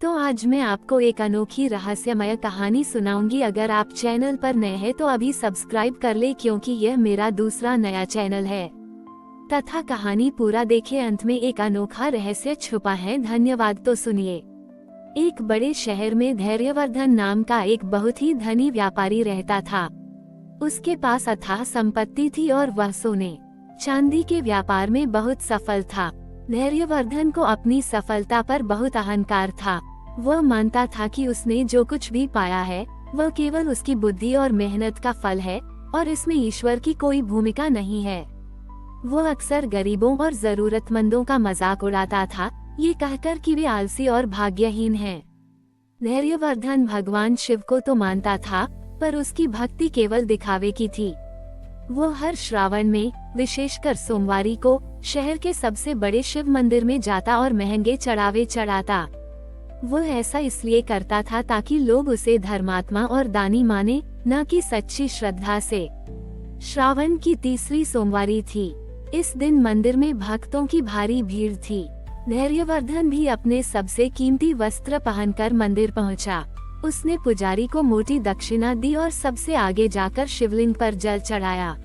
तो आज मैं आपको एक अनोखी रहस्यमय कहानी सुनाऊंगी। अगर आप चैनल पर नए हैं तो अभी सब्सक्राइब कर ले, क्योंकि यह मेरा दूसरा नया चैनल है। तथा कहानी पूरा देखे, अंत में एक अनोखा रहस्य छुपा है। धन्यवाद। तो सुनिए। एक बड़े शहर में धैर्यवर्धन नाम का एक बहुत ही धनी व्यापारी रहता था। उसके पास अथाह संपत्ति थी और वह सोने चांदी के व्यापार में बहुत सफल था। धैर्यवर्धन को अपनी सफलता पर बहुत अहंकार था। वह मानता था कि उसने जो कुछ भी पाया है वह केवल उसकी बुद्धि और मेहनत का फल है और इसमें ईश्वर की कोई भूमिका नहीं है। वह अक्सर गरीबों और जरूरतमंदों का मजाक उड़ाता था, ये कहकर कि वे आलसी और भाग्यहीन हैं। धैर्यवर्धन भगवान शिव को तो मानता था, पर उसकी भक्ति केवल दिखावे की थी। वो हर श्रावण में, विशेषकर सोमवारी को, शहर के सबसे बड़े शिव मंदिर में जाता और महंगे चढ़ावे चढ़ाता। वो ऐसा इसलिए करता था ताकि लोग उसे धर्मात्मा और दानी माने, न कि सच्ची श्रद्धा से। श्रावण की तीसरी सोमवारी थी। इस दिन मंदिर में भक्तों की भारी भीड़ थी। धैर्यवर्धन भी अपने सबसे कीमती वस्त्र पहनकर मंदिर पहुंचा। उसने पुजारी को मोटी दक्षिणा दी और सबसे आगे जाकर शिवलिंग पर जल चढ़ाया।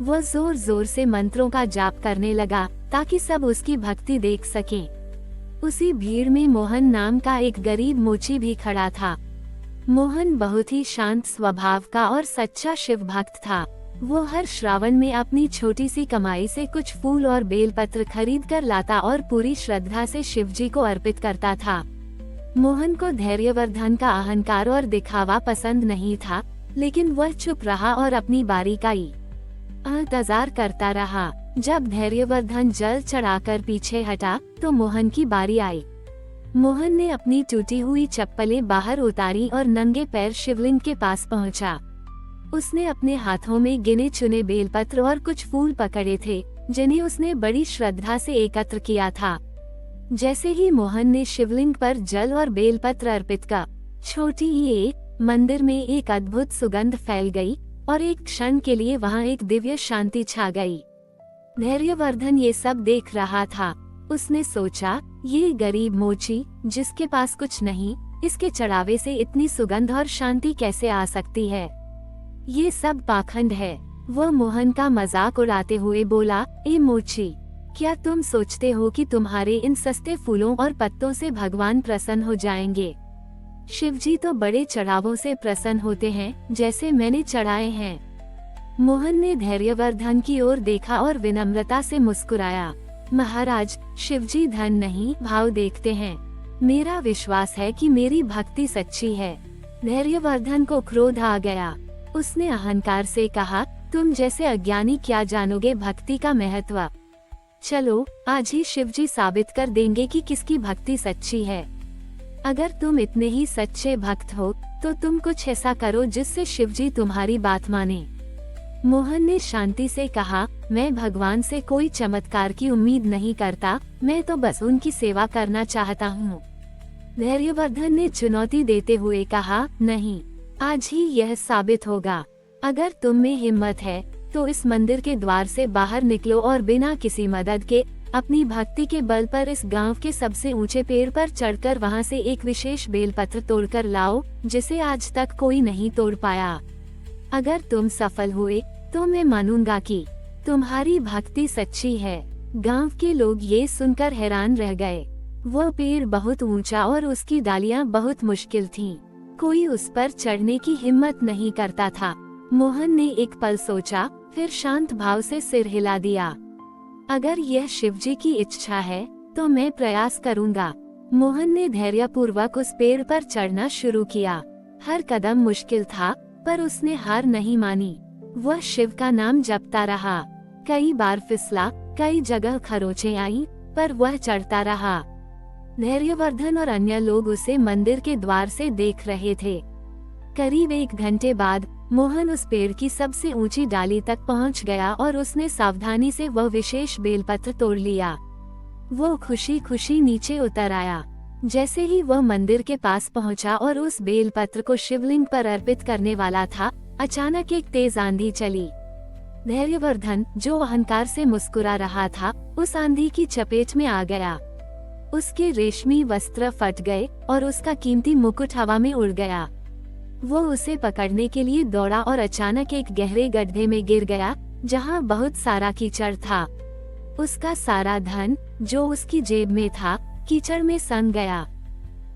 वह जोर जोर से मंत्रों का जाप करने लगा ताकि सब उसकी भक्ति देख सकें। उसी भीड़ में मोहन नाम का एक गरीब मोची भी खड़ा था। मोहन बहुत ही शांत स्वभाव का और सच्चा शिव भक्त था। वो हर श्रावण में अपनी छोटी सी कमाई से कुछ फूल और बेलपत्र खरीद कर लाता और पूरी श्रद्धा से शिवजी को अर्पित करता था। मोहन को धैर्यवर्धन का अहंकार और दिखावा पसंद नहीं था, लेकिन वह चुप रहा और अपनी बारी का इंतजार करता रहा। जब धैर्यवर्धन जल चढ़ाकर पीछे हटा तो मोहन की बारी आई। मोहन ने अपनी टूटी हुई चप्पलें बाहर उतारी और नंगे पैर शिवलिंग के पास पहुंचा। उसने अपने हाथों में गिने चुने बेलपत्र और कुछ फूल पकड़े थे, जिन्हें उसने बड़ी श्रद्धा से एकत्र किया था। जैसे ही मोहन ने शिवलिंग पर जल और बेलपत्र अर्पित का, छोटी ये मंदिर में एक अद्भुत सुगंध फैल गई और एक क्षण के लिए वहां एक दिव्य शांति छा गई। धैर्यवर्धन ये सब देख रहा था। उसने सोचा, ये गरीब मोची जिसके पास कुछ नहीं, इसके चढ़ावे से इतनी सुगंध और शांति कैसे आ सकती है? ये सब पाखंड है। वह मोहन का मजाक उड़ाते हुए बोला, ए मोची, क्या तुम सोचते हो कि तुम्हारे इन सस्ते फूलों और पत्तों से भगवान प्रसन्न हो जाएंगे? शिवजी तो बड़े चढ़ावों से प्रसन्न होते हैं, जैसे मैंने चढ़ाए हैं। मोहन ने धैर्यवर्धन की ओर देखा और विनम्रता से मुस्कुराया। महाराज, शिवजी धन नहीं, भाव देखते हैं। मेरा विश्वास है कि मेरी भक्ति सच्ची है। धैर्यवर्धन को क्रोध आ गया। उसने अहंकार से कहा, तुम जैसे अज्ञानी क्या जानोगे भक्ति का महत्व? चलो, आज ही शिवजी साबित कर देंगे कि किसकी भक्ति सच्ची है। अगर तुम इतने ही सच्चे भक्त हो तो तुम कुछ ऐसा करो जिससे शिवजी तुम्हारी बात माने। मोहन ने शांति से कहा, मैं भगवान से कोई चमत्कार की उम्मीद नहीं करता, मैं तो बस उनकी सेवा करना चाहता हूँ। धैर्यवर्धन ने चुनौती देते हुए कहा, नहीं, आज ही यह साबित होगा। अगर तुम में हिम्मत है तो इस मंदिर के द्वार से बाहर निकलो और बिना किसी मदद के अपनी भक्ति के बल पर इस गांव के सबसे ऊंचे पेड़ पर चढ़कर वहां से एक विशेष बेलपत्र तोड़कर लाओ, जिसे आज तक कोई नहीं तोड़ पाया। अगर तुम सफल हुए तो मैं मानूंगा कि तुम्हारी भक्ति सच्ची है। गांव के लोग ये सुनकर हैरान रह गए। वह पेड़ बहुत ऊंचा और उसकी डालियां बहुत मुश्किल थीं। कोई उस पर चढ़ने की हिम्मत नहीं करता था। मोहन ने एक पल सोचा, फिर शांत भाव से सिर हिला दिया। अगर यह शिवजी की इच्छा है तो मैं प्रयास करूंगा। मोहन ने धैर्यपूर्वक उस पेड़ पर चढ़ना शुरू किया। हर कदम मुश्किल था, पर उसने हार नहीं मानी। वह शिव का नाम जपता रहा। कई बार फिसला, कई जगह खरोंचें आईं, पर वह चढ़ता रहा। धैर्यवर्धन और अन्य लोग उसे मंदिर के द्वार से देख रहे थे। करीब 1 घंटे बाद मोहन उस पेड़ की सबसे ऊंची डाली तक पहुंच गया और उसने सावधानी से वह विशेष बेलपत्र तोड़ लिया। वो खुशी खुशी नीचे उतर आया। जैसे ही वह मंदिर के पास पहुंचा और उस बेलपत्र को शिवलिंग पर अर्पित करने वाला था, अचानक एक तेज आंधी चली। धैर्यवर्धन, जो अहंकार से मुस्कुरा रहा था, उस आंधी की चपेट में आ गया। उसके रेशमी वस्त्र फट गए और उसका कीमती मुकुट हवा में उड़ गया। वो उसे पकड़ने के लिए दौड़ा और अचानक एक गहरे गड्ढे में गिर गया, जहाँ बहुत सारा कीचड़ था। उसका सारा धन जो उसकी जेब में था कीचड़ में सन गया।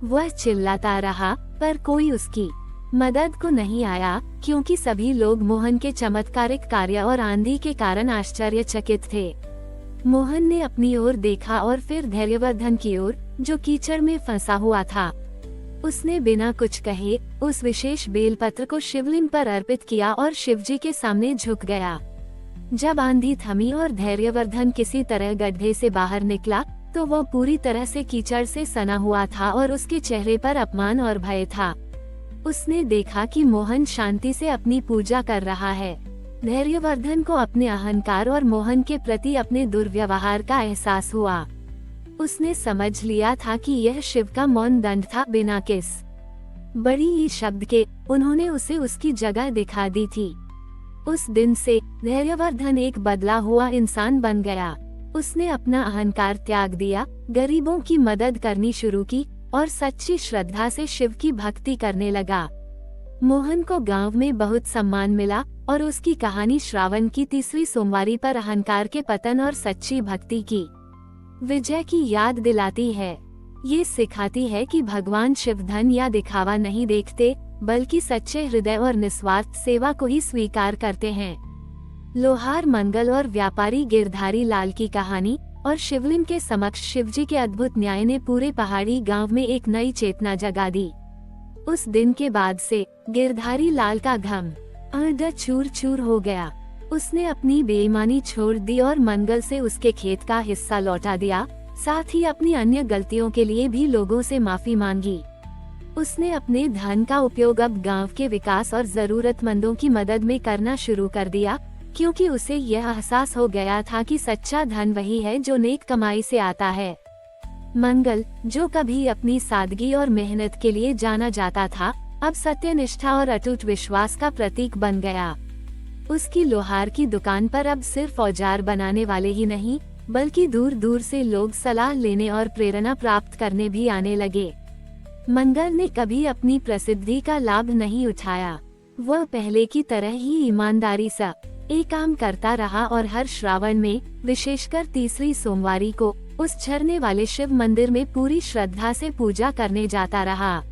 वह चिल्लाता रहा, पर कोई उसकी मदद को नहीं आया, क्योंकि सभी लोग मोहन के चमत्कारिक कार्य और आंधी के कारण आश्चर्यचकित थे। मोहन ने अपनी ओर देखा और फिर धैर्यवर्धन की ओर, जो कीचड़ में फंसा हुआ था। उसने बिना कुछ कहे उस विशेष बेलपत्र को शिवलिंग पर अर्पित किया और शिवजी के सामने झुक गया। जब आंधी थमी और धैर्यवर्धन किसी तरह गड्ढे से बाहर निकला, तो वो पूरी तरह से कीचड़ से सना हुआ था और उसके चेहरे पर अपमान और भय था। उसने देखा कि मोहन शांति से अपनी पूजा कर रहा है। धैर्यवर्धन को अपने अहंकार और मोहन के प्रति अपने दुर्व्यवहार का एहसास हुआ। उसने समझ लिया था कि यह शिव का मौन दंड था, बिना किस बड़ी ही शब्द के उन्होंने उसे उसकी जगह दिखा दी थी। उस दिन से धैर्यवर्धन एक बदला हुआ इंसान बन गया। उसने अपना अहंकार त्याग दिया, गरीबों की मदद करनी शुरू की और सच्ची श्रद्धा से शिव की भक्ति करने लगा। मोहन को गांव में बहुत सम्मान मिला और उसकी कहानी श्रावण की तीसरी सोमवारी पर अहंकार के पतन और सच्ची भक्ति की विजय की याद दिलाती है। ये सिखाती है कि भगवान शिव धन या दिखावा नहीं देखते, बल्कि सच्चे हृदय और निस्वार्थ सेवा को ही स्वीकार करते हैं। लोहार मंगल और व्यापारी गिरधारी लाल की कहानी और शिवलिंग के समक्ष शिवजी के अद्भुत न्याय ने पूरे पहाड़ी गांव में एक नई चेतना जगा दी। उस दिन के बाद से गिरधारी लाल का घमंड चूर चूर हो गया। उसने अपनी बेईमानी छोड़ दी और मंगल से उसके खेत का हिस्सा लौटा दिया, साथ ही अपनी अन्य गलतियों के लिए भी लोगों से माफी मांगी। उसने अपने धन का उपयोग अब गांव के विकास और जरूरतमंदों की मदद में करना शुरू कर दिया, क्योंकि उसे यह एहसास हो गया था कि सच्चा धन वही है जो नेक कमाई से आता है। मंगल, जो कभी अपनी सादगी और मेहनत के लिए जाना जाता था, अब सत्यनिष्ठा और अटूट विश्वास का प्रतीक बन गया। उसकी लोहार की दुकान पर अब सिर्फ औजार बनाने वाले ही नहीं, बल्कि दूर दूर से लोग सलाह लेने और प्रेरणा प्राप्त करने भी आने लगे। मंगल ने कभी अपनी प्रसिद्धि का लाभ नहीं उठाया। वह पहले की तरह ही ईमानदारी से एक काम करता रहा और हर श्रावण में, विशेषकर तीसरी सोमवारी को, उस झरने वाले शिव मंदिर में पूरी श्रद्धा से पूजा करने जाता रहा।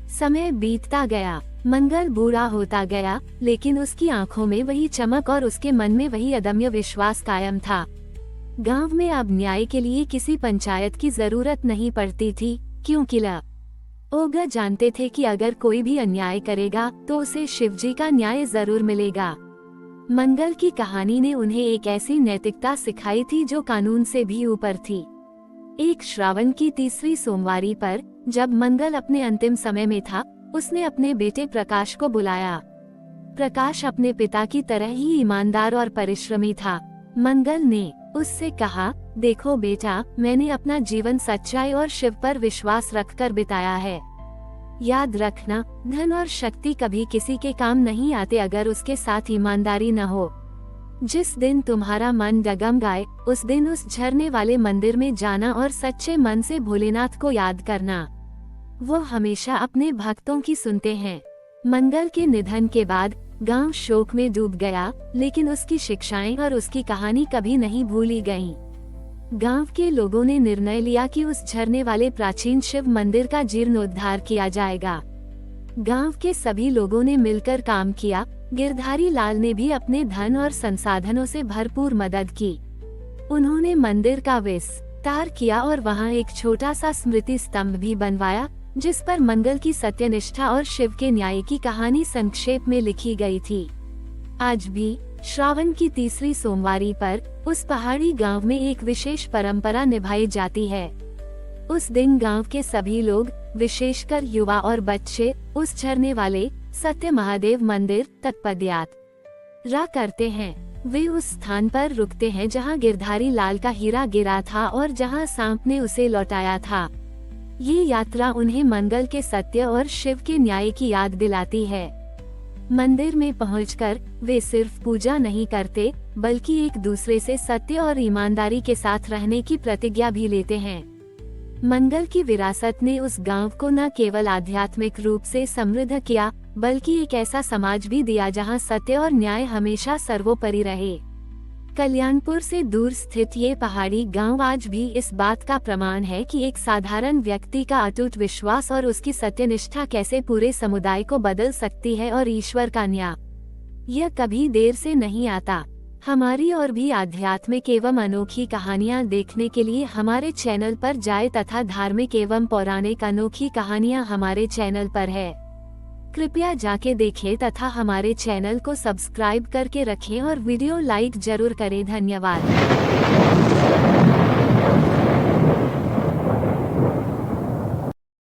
समय बीतता गया, मंगल बूढ़ा होता गया, लेकिन उसकी आंखों में वही चमक और उसके मन में वही अदम्य विश्वास कायम था। गांव में अब न्याय के लिए किसी पंचायत की जरूरत नहीं पड़ती थी, क्योंकि लोग जानते थे कि अगर कोई भी अन्याय करेगा तो उसे शिवजी का न्याय जरूर मिलेगा। मंगल की कहानी ने उन्हें एक ऐसी नैतिकता सिखाई थी जो कानून से भी ऊपर थी। एक श्रावण की तीसरी सोमवारी पर, जब मंगल अपने अंतिम समय में था, उसने अपने बेटे प्रकाश को बुलाया। प्रकाश अपने पिता की तरह ही ईमानदार और परिश्रमी था। मंगल ने उससे कहा, देखो बेटा, मैंने अपना जीवन सच्चाई और शिव पर विश्वास रखकर बिताया है। याद रखना, धन और शक्ति कभी किसी के काम नहीं आते अगर उसके साथ ईमानदारी न हो। जिस दिन तुम्हारा मन डगमगाए, उस दिन उस झरने वाले मंदिर में जाना और सच्चे मन से भोलेनाथ को याद करना। वो हमेशा अपने भक्तों की सुनते हैं। मंगल के निधन के बाद गांव शोक में डूब गया, लेकिन उसकी शिक्षाएं और उसकी कहानी कभी नहीं भूली गईं। गांव के लोगों ने निर्णय लिया कि उस झरने वाले प्राचीन शिव मंदिर का जीर्णोद्धार किया जाएगा। गांव के सभी लोगों ने मिलकर काम किया। गिरधारी लाल ने भी अपने धन और संसाधनों से भरपूर मदद की। उन्होंने मंदिर का विस्तार किया और वहां एक छोटा सा स्मृति स्तंभ भी बनवाया, जिस पर मंगल की सत्यनिष्ठा और शिव के न्याय की कहानी संक्षेप में लिखी गई थी। आज भी श्रावण की तीसरी सोमवारी पर उस पहाड़ी गांव में एक विशेष परंपरा निभाई जाती है। उस दिन गांव के सभी लोग, विशेषकर युवा और बच्चे, उस झरने वाले सत्य महादेव मंदिर तक पदयात्रा करते हैं। वे उस स्थान पर रुकते हैं जहां गिरधारी लाल का हीरा गिरा था और जहां सांप ने उसे लौटाया था। ये यात्रा उन्हें मंगल के सत्य और शिव के न्याय की याद दिलाती है। मंदिर में पहुंचकर वे सिर्फ पूजा नहीं करते, बल्कि एक दूसरे से सत्य और ईमानदारी के साथ रहने की प्रतिज्ञा भी लेते हैं। मंगल की विरासत ने उस गांव को न केवल आध्यात्मिक रूप से समृद्ध किया, बल्कि एक ऐसा समाज भी दिया जहां सत्य और न्याय हमेशा सर्वोपरि रहे। कल्याणपुर से दूर स्थित ये पहाड़ी गांव आज भी इस बात का प्रमाण है कि एक साधारण व्यक्ति का अटूट विश्वास और उसकी सत्यनिष्ठा कैसे पूरे समुदाय को बदल सकती है, और ईश्वर का न्याय यह कभी देर से नहीं आता। हमारी और भी आध्यात्मिक एवं अनोखी कहानियाँ देखने के लिए हमारे चैनल पर जाएं तथा धार्मिक एवं पौराणिक अनोखी कहानियाँ हमारे चैनल पर है। कृपया जाके देखें तथा हमारे चैनल को सब्सक्राइब करके रखें और वीडियो लाइक जरूर करें। धन्यवाद।